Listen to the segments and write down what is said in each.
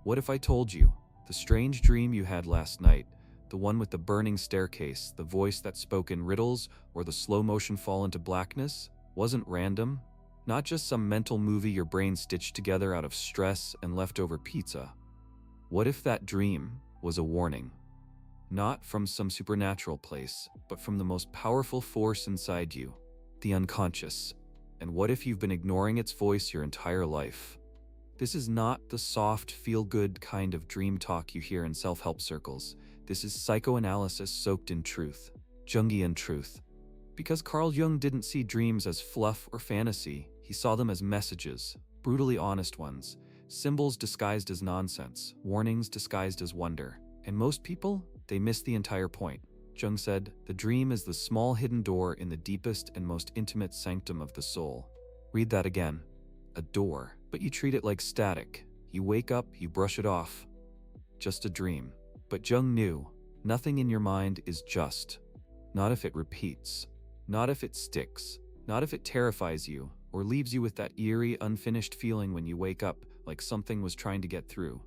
What if I told you, the strange dream you had last night, the one with the burning staircase, the voice that spoke in riddles, or the slow motion fall into blackness, wasn't random? Not just some mental movie your brain stitched together out of stress and leftover pizza. What if that dream was a warning? Not from some supernatural place, but from the most powerful force inside you, the unconscious. And what if you've been ignoring its voice your entire life? This is not the soft, feel-good kind of dream talk you hear in self-help circles. This is psychoanalysis soaked in truth, Jungian truth. Because Carl Jung didn't see dreams as fluff or fantasy, he saw them as messages, brutally honest ones, symbols disguised as nonsense, warnings disguised as wonder. And most people, they miss the entire point. Jung said, the dream is the small hidden door in the deepest and most intimate sanctum of the soul. Read that again. A door, but you treat it like static. You wake up, you brush it off. Just a dream. But Jung knew, nothing in your mind is just. Not if it repeats. Not if it sticks. Not if it terrifies you, or leaves you with that eerie, unfinished feeling when you wake up, like something was trying to get through.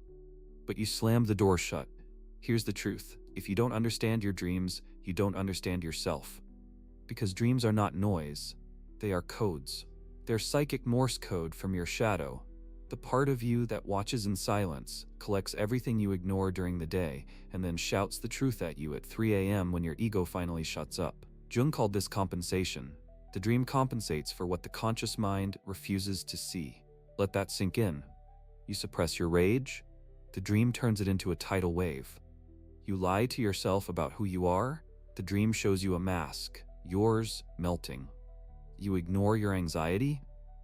But you slam the door shut. Here's the truth. If you don't understand your dreams, you don't understand yourself. Because dreams are not noise. They are codes. They're psychic Morse code from your shadow. The part of you that watches in silence, collects everything you ignore during the day, and then shouts the truth at you at 3 a.m. when your ego finally shuts up. Jung called this compensation. The dream compensates for what the conscious mind refuses to see. Let that sink in. You suppress your rage, the dream turns it into a tidal wave. You lie to yourself about who you are, the dream shows you a mask, yours melting. You ignore your anxiety,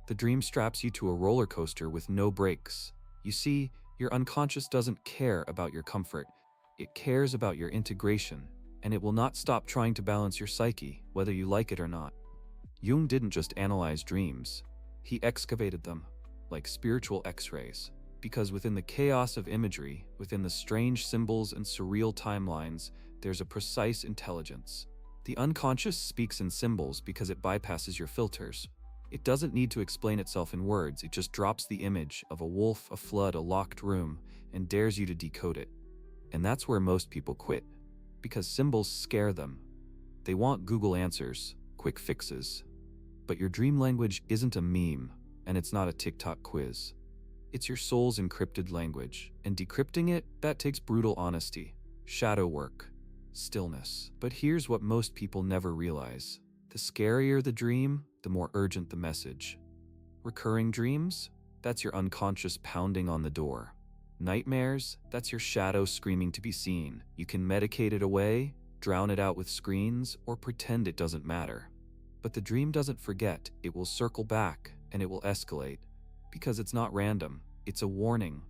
the dream straps you to a roller coaster with no brakes. You see, your unconscious doesn't care about your comfort, it cares about your integration, and it will not stop trying to balance your psyche, whether you like it or not. Jung didn't just analyze dreams, he excavated them, like spiritual x-rays. Because within the chaos of imagery, within the strange symbols and surreal timelines, there's a precise intelligence. The unconscious speaks in symbols because it bypasses your filters. It doesn't need to explain itself in words, it just drops the image of a wolf, a flood, a locked room, and dares you to decode it. And that's where most people quit. Because symbols scare them. They want Google answers, quick fixes. But your dream language isn't a meme, and it's not a TikTok quiz. It's your soul's encrypted language, and decrypting it, that takes brutal honesty, shadow work, stillness. But here's what most people never realize. The scarier the dream, the more urgent the message. Recurring dreams? That's your unconscious pounding on the door. Nightmares? That's your shadow screaming to be seen. You can medicate it away, drown it out with screens, or pretend it doesn't matter. But the dream doesn't forget, it will circle back, and it will escalate. Because it's not random, it's a warning.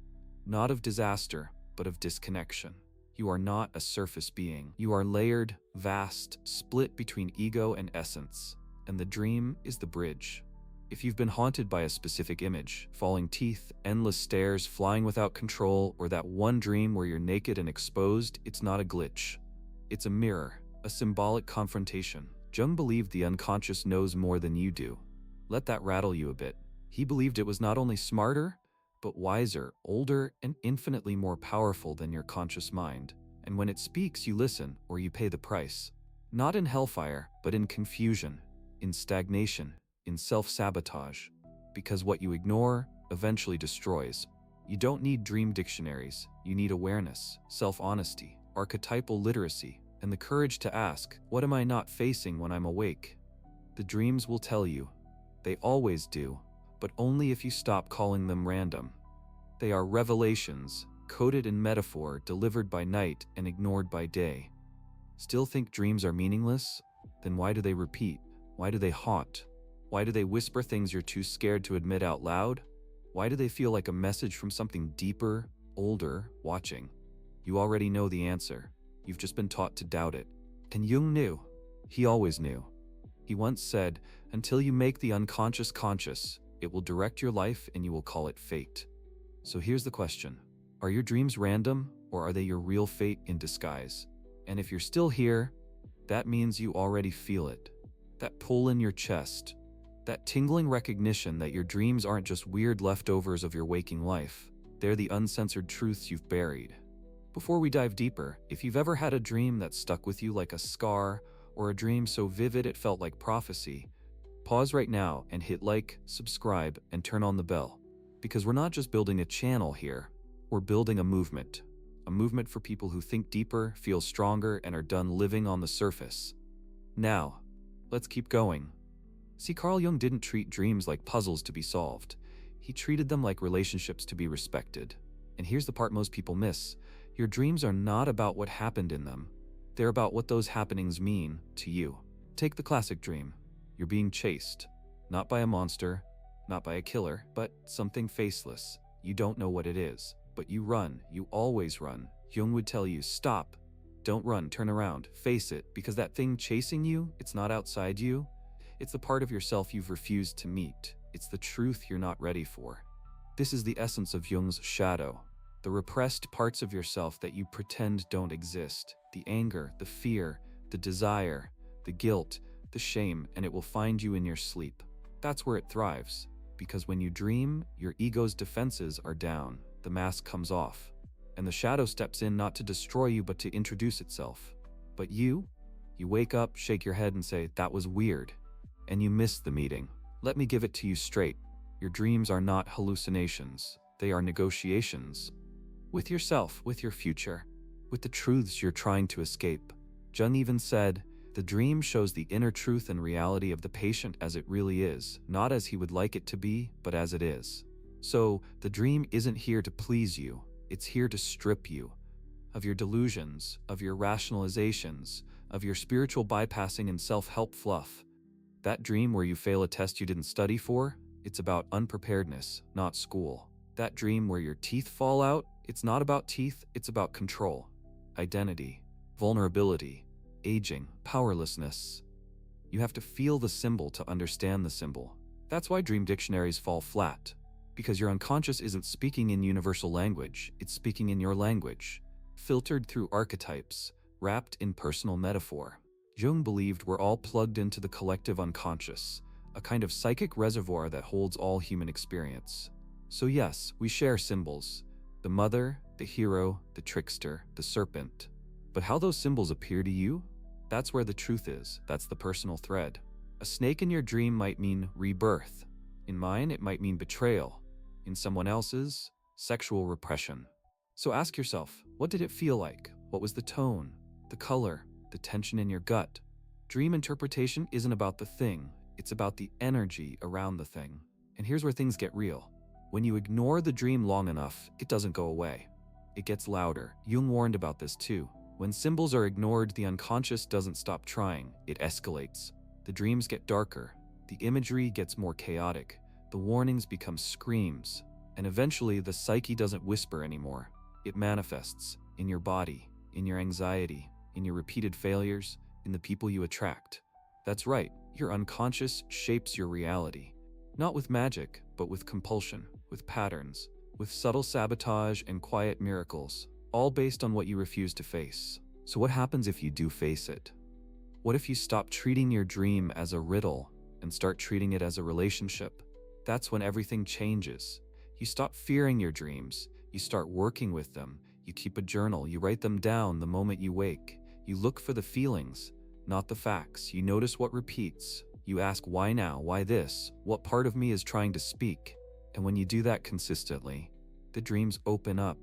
Not of disaster, but of disconnection. You are not a surface being. You are layered, vast, split between ego and essence. And the dream is the bridge. If you've been haunted by a specific image, falling teeth, endless stairs, flying without control, or that one dream where you're naked and exposed, it's not a glitch. It's a mirror, a symbolic confrontation. Jung believed the unconscious knows more than you do. Let that rattle you a bit. He believed it was not only smarter, but wiser, older, and infinitely more powerful than your conscious mind. And when it speaks, you listen, or you pay the price. Not in hellfire, but in confusion, in stagnation, in self-sabotage. Because what you ignore eventually destroys. You don't need dream dictionaries. You need awareness, self-honesty, archetypal literacy, and the courage to ask, what am I not facing when I'm awake? The dreams will tell you. They always do. But only if you stop calling them random. They are revelations, coded in metaphor, delivered by night and ignored by day. Still think dreams are meaningless? Then why do they repeat? Why do they haunt? Why do they whisper things you're too scared to admit out loud? Why do they feel like a message from something deeper, older, watching? You already know the answer. You've just been taught to doubt it. And Jung knew. He always knew. He once said, until you make the unconscious conscious, it will direct your life and you will call it fate. So here's the question. Are your dreams random, or are they your real fate in disguise? And if you're still here, that means you already feel it. That pull in your chest. That tingling recognition that your dreams aren't just weird leftovers of your waking life. They're the uncensored truths you've buried. Before we dive deeper, if you've ever had a dream that stuck with you like a scar, or a dream so vivid it felt like prophecy, pause right now and hit like, subscribe, and turn on the bell. Because we're not just building a channel here, we're building a movement. A movement for people who think deeper, feel stronger, and are done living on the surface. Now, let's keep going. See, Carl Jung didn't treat dreams like puzzles to be solved. He treated them like relationships to be respected. And here's the part most people miss. Your dreams are not about what happened in them. They're about what those happenings mean to you. Take the classic dream. You're being chased. Not by a monster, not by a killer, but something faceless. You don't know what it is. But you run, you always run. Jung would tell you, stop, don't run, turn around, face it, because that thing chasing you, it's not outside you. It's the part of yourself you've refused to meet. It's the truth you're not ready for. This is the essence of Jung's shadow, the repressed parts of yourself that you pretend don't exist, the anger, the fear, the desire, the guilt, the shame, and it will find you in your sleep. That's where it thrives, because when you dream, your ego's defenses are down. The mask comes off, and the shadow steps in not to destroy you but to introduce itself. But you wake up, shake your head and say, that was weird, and you miss the meeting. Let me give it to you straight. Your dreams are not hallucinations. They are negotiations. With yourself, with your future, with the truths you're trying to escape. Jung even said, the dream shows the inner truth and reality of the patient as it really is, not as he would like it to be, but as it is. So, the dream isn't here to please you, it's here to strip you of your delusions, of your rationalizations, of your spiritual bypassing and self-help fluff. That dream where you fail a test you didn't study for, it's about unpreparedness, not school. That dream where your teeth fall out, it's not about teeth, it's about control, identity, vulnerability, aging, powerlessness. You have to feel the symbol to understand the symbol. That's why dream dictionaries fall flat. Because your unconscious isn't speaking in universal language, it's speaking in your language, filtered through archetypes, wrapped in personal metaphor. Jung believed we're all plugged into the collective unconscious, a kind of psychic reservoir that holds all human experience. So yes, we share symbols, the mother, the hero, the trickster, the serpent. But how those symbols appear to you? That's where the truth is, that's the personal thread. A snake in your dream might mean rebirth. In mine, it might mean betrayal. In someone else's, sexual repression. So ask yourself, what did it feel like? What was the tone, the color, the tension in your gut? Dream interpretation isn't about the thing, it's about the energy around the thing. And here's where things get real. When you ignore the dream long enough, it doesn't go away. It gets louder. Jung warned about this too. When symbols are ignored, the unconscious doesn't stop trying, it escalates. The dreams get darker, the imagery gets more chaotic. The warnings become screams, and eventually the psyche doesn't whisper anymore. It manifests in your body, in your anxiety, in your repeated failures, in the people you attract. That's right, your unconscious shapes your reality. Not with magic, but with compulsion, with patterns, with subtle sabotage and quiet miracles, all based on what you refuse to face. So what happens if you do face it? What if you stop treating your dream as a riddle and start treating it as a relationship? That's when everything changes. You stop fearing your dreams. You start working with them. You keep a journal. You write them down the moment you wake. You look for the feelings, not the facts. You notice what repeats. You ask, why now? Why this? What part of me is trying to speak? And when you do that consistently, the dreams open up.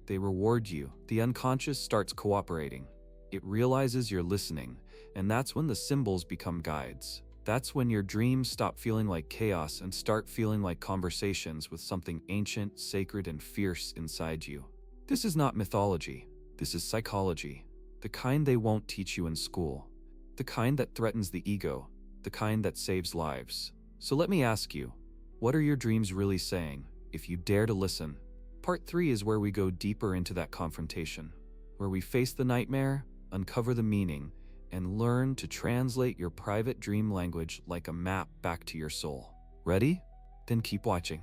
They reward you. The unconscious starts cooperating. It realizes you're listening, and that's when the symbols become guides. That's when your dreams stop feeling like chaos and start feeling like conversations with something ancient, sacred, and fierce inside you. This is not mythology. This is psychology. The kind they won't teach you in school. The kind that threatens the ego. The kind that saves lives. So let me ask you, what are your dreams really saying, if you dare to listen? Part 3 is where we go deeper into that confrontation, where we face the nightmare, uncover the meaning, and learn to translate your private dream language like a map back to your soul. Ready? Then keep watching.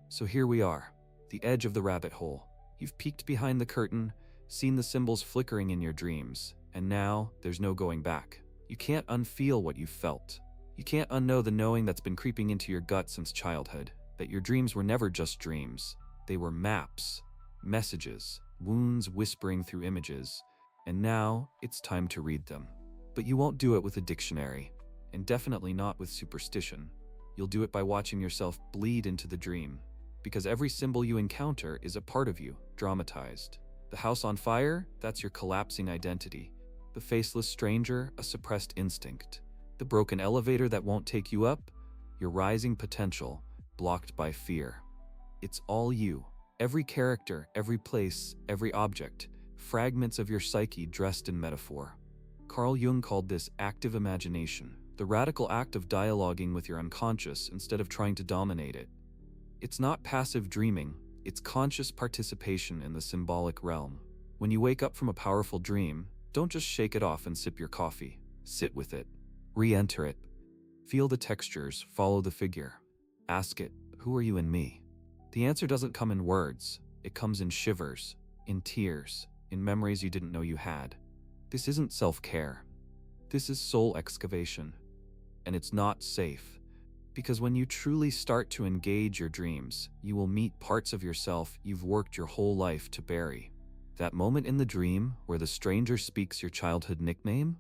So here we are, the edge of the rabbit hole. You've peeked behind the curtain, seen the symbols flickering in your dreams, and now there's no going back. You can't unfeel what you felt. You can't unknow the knowing that's been creeping into your gut since childhood, that your dreams were never just dreams. They were maps, messages, wounds whispering through images, and now it's time to read them. But you won't do it with a dictionary, and definitely not with superstition. You'll do it by watching yourself bleed into the dream, because every symbol you encounter is a part of you, dramatized. The house on fire, that's your collapsing identity. The faceless stranger, a suppressed instinct. The broken elevator that won't take you up, your rising potential, blocked by fear. It's all you. Every character, every place, every object, fragments of your psyche dressed in metaphor. Carl Jung called this active imagination, the radical act of dialoguing with your unconscious instead of trying to dominate it. It's not passive dreaming, it's conscious participation in the symbolic realm. When you wake up from a powerful dream, don't just shake it off and sip your coffee. Sit with it. Re-enter it. Feel the textures, follow the figure. Ask it, who are you in me? The answer doesn't come in words. It comes in shivers, in tears, in memories you didn't know you had. This isn't self-care. This is soul excavation. And it's not safe. Because when you truly start to engage your dreams, you will meet parts of yourself you've worked your whole life to bury. That moment in the dream where the stranger speaks your childhood nickname?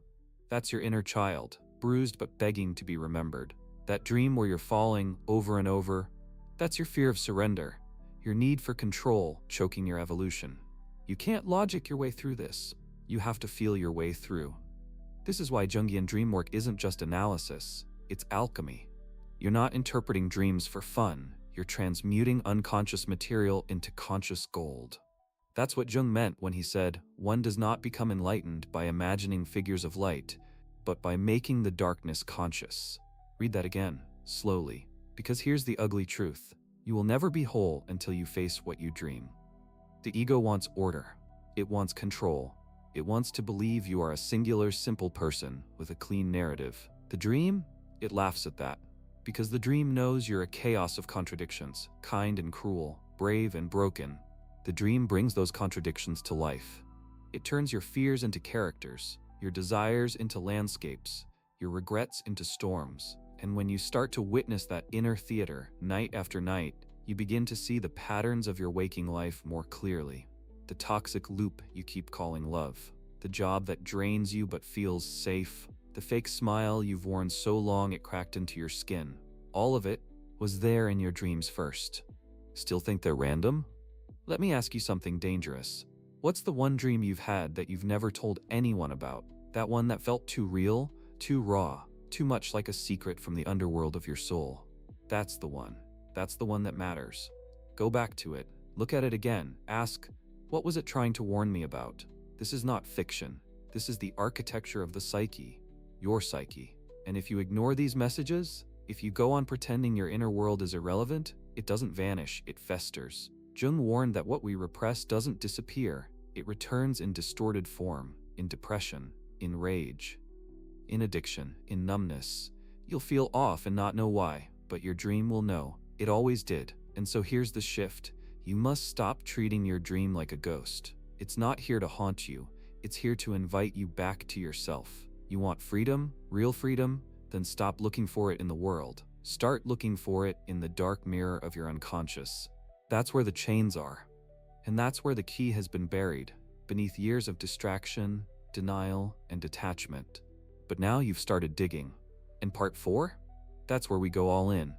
That's your inner child, bruised but begging to be remembered. That dream where you're falling over and over? That's your fear of surrender, your need for control choking your evolution. You can't logic your way through this. You have to feel your way through. This is why Jungian dream work isn't just analysis, it's alchemy. You're not interpreting dreams for fun, you're transmuting unconscious material into conscious gold. That's what Jung meant when he said, one does not become enlightened by imagining figures of light, but by making the darkness conscious. Read that again, slowly, because here's the ugly truth. You will never be whole until you face what you dream. The ego wants order. It wants control. It wants to believe you are a singular, simple person with a clean narrative. The dream? It laughs at that. Because the dream knows you're a chaos of contradictions, kind and cruel, brave and broken. The dream brings those contradictions to life. It turns your fears into characters, your desires into landscapes, your regrets into storms. And when you start to witness that inner theater, night after night, you begin to see the patterns of your waking life more clearly. The toxic loop you keep calling love. The job that drains you but feels safe. The fake smile you've worn so long it cracked into your skin. All of it was there in your dreams first. Still think they're random? Let me ask you something dangerous. What's the one dream you've had that you've never told anyone about? That one that felt too real, too raw, too much like a secret from the underworld of your soul. That's the one. That's the one that matters. Go back to it. Look at it again. Ask, what was it trying to warn me about? This is not fiction. This is the architecture of the psyche. Your psyche. And if you ignore these messages, if you go on pretending your inner world is irrelevant, it doesn't vanish, it festers. Jung warned that what we repress doesn't disappear. It returns in distorted form, in depression, in rage, in addiction, in numbness. You'll feel off and not know why, but your dream will know. It always did. And so here's the shift. You must stop treating your dream like a ghost. It's not here to haunt you. It's here to invite you back to yourself. You want freedom, real freedom? Then stop looking for it in the world. Start looking for it in the dark mirror of your unconscious. That's where the chains are. And that's where the key has been buried, beneath years of distraction, denial, and detachment. But now you've started digging. And part 4? That's where we go all in.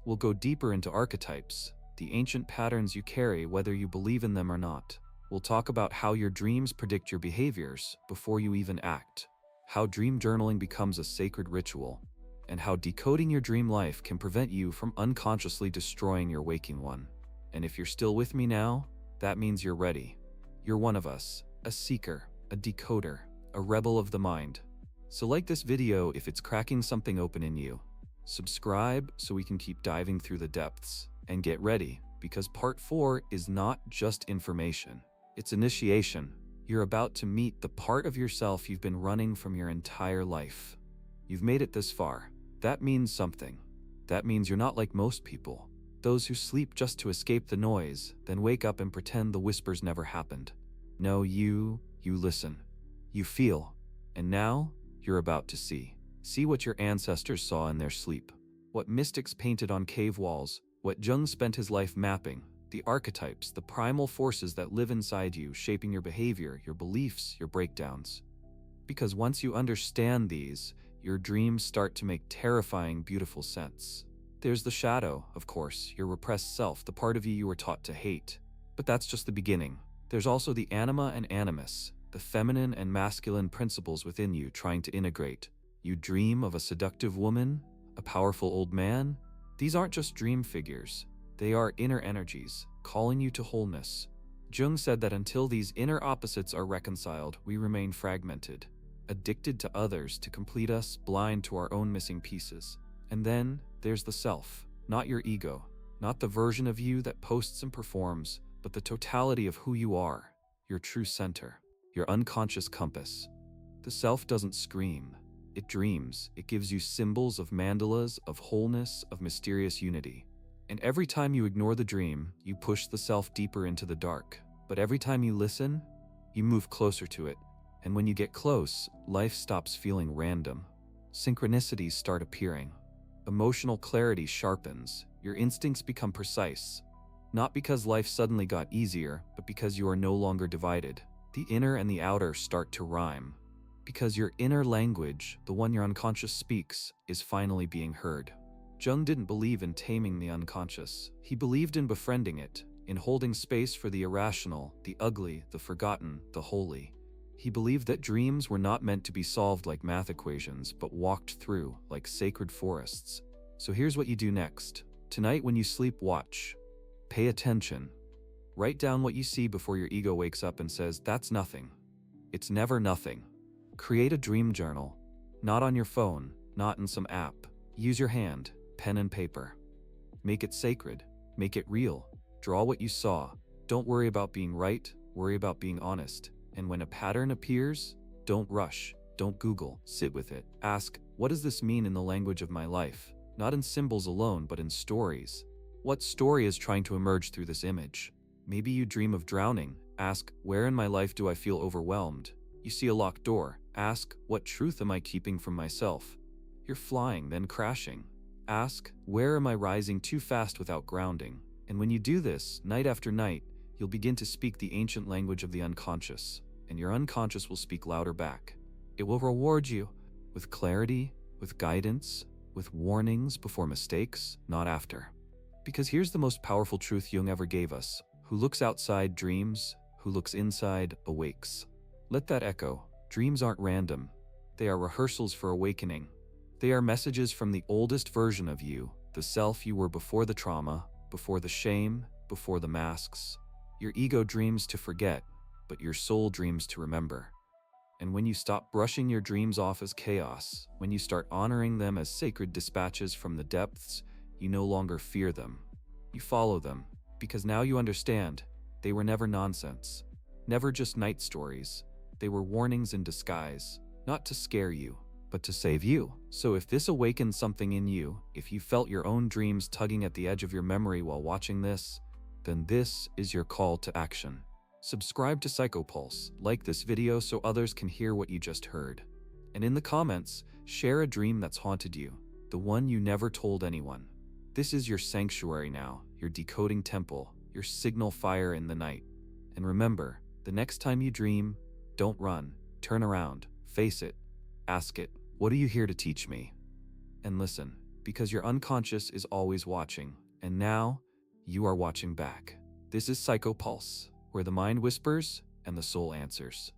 We'll go deeper into archetypes, the ancient patterns you carry whether you believe in them or not. We'll talk about how your dreams predict your behaviors before you even act, how dream journaling becomes a sacred ritual, and how decoding your dream life can prevent you from unconsciously destroying your waking one. And if you're still with me now, that means you're ready. You're one of us, a seeker, a decoder, a rebel of the mind. So like this video if it's cracking something open in you. Subscribe so we can keep diving through the depths. And get ready, because part 4 is not just information. It's initiation. You're about to meet the part of yourself you've been running from your entire life. You've made it this far. That means something. That means you're not like most people. Those who sleep just to escape the noise, then wake up and pretend the whispers never happened. No, you listen. You feel. And now, you're about to see. See what your ancestors saw in their sleep. What mystics painted on cave walls. What Jung spent his life mapping. the archetypes, the primal forces that live inside you, shaping your behavior, your beliefs, your breakdowns. Because once you understand these, your dreams start to make terrifying, beautiful sense. There's the shadow, of course, your repressed self, the part of you were taught to hate. But that's just the beginning. There's also the anima and animus, the feminine and masculine principles within you trying to integrate. You dream of a seductive woman, a powerful old man. These aren't just dream figures. They are inner energies, calling you to wholeness. Jung said that until these inner opposites are reconciled, we remain fragmented, addicted to others to complete us, blind to our own missing pieces. And then there's the self, not your ego, not the version of you that posts and performs, but the totality of who you are, your true center, your unconscious compass. The self doesn't scream. It dreams. It gives you symbols of mandalas, of wholeness, of mysterious unity. And every time you ignore the dream, you push the self deeper into the dark. But every time you listen, you move closer to it. And when you get close, life stops feeling random. Synchronicities start appearing. Emotional clarity sharpens. Your instincts become precise. Not because life suddenly got easier, but because you are no longer divided. The inner and the outer start to rhyme. Because your inner language, the one your unconscious speaks, is finally being heard. Jung didn't believe in taming the unconscious. He believed in befriending it, in holding space for the irrational, the ugly, the forgotten, the holy. He believed that dreams were not meant to be solved like math equations, but walked through like sacred forests. So here's what you do next. Tonight when you sleep, watch. Pay attention. Write down what you see before your ego wakes up and says, "That's nothing." It's never nothing. Create a dream journal. Not on your phone, not in some app. Use your hand, pen and paper. Make it sacred. Make it real. Draw what you saw. Don't worry about being right, worry about being honest. And when a pattern appears, don't rush, don't Google, sit with it. Ask, what does this mean in the language of my life? Not in symbols alone, but in stories. What story is trying to emerge through this image? Maybe you dream of drowning. Ask, where in my life do I feel overwhelmed? You see a locked door. Ask, what truth am I keeping from myself? You're flying, then crashing. Ask, where am I rising too fast without grounding? And when you do this, night after night, you'll begin to speak the ancient language of the unconscious, and your unconscious will speak louder back. It will reward you with clarity, with guidance, with warnings before mistakes, not after. Because here's the most powerful truth Jung ever gave us. Who looks outside dreams, who looks inside awakes. Let that echo. Dreams aren't random. They are rehearsals for awakening. They are messages from the oldest version of you, the self you were before the trauma, before the shame, before the masks. Your ego dreams to forget, but your soul dreams to remember. And when you stop brushing your dreams off as chaos, when you start honoring them as sacred dispatches from the depths, you no longer fear them. You follow them, because now you understand they were never nonsense, never just night stories. They were warnings in disguise, not to scare you, but to save you. So if this awakens something in you, if you felt your own dreams tugging at the edge of your memory while watching this, then this is your call to action. Subscribe to Psychopulse, like this video so others can hear what you just heard. And in the comments, share a dream that's haunted you, the one you never told anyone. This is your sanctuary now, your decoding temple, your signal fire in the night. And remember, the next time you dream, don't run, turn around, face it, ask it, what are you here to teach me? And listen, because your unconscious is always watching, and now, you are watching back. This is Psychopulse, where the mind whispers and the soul answers.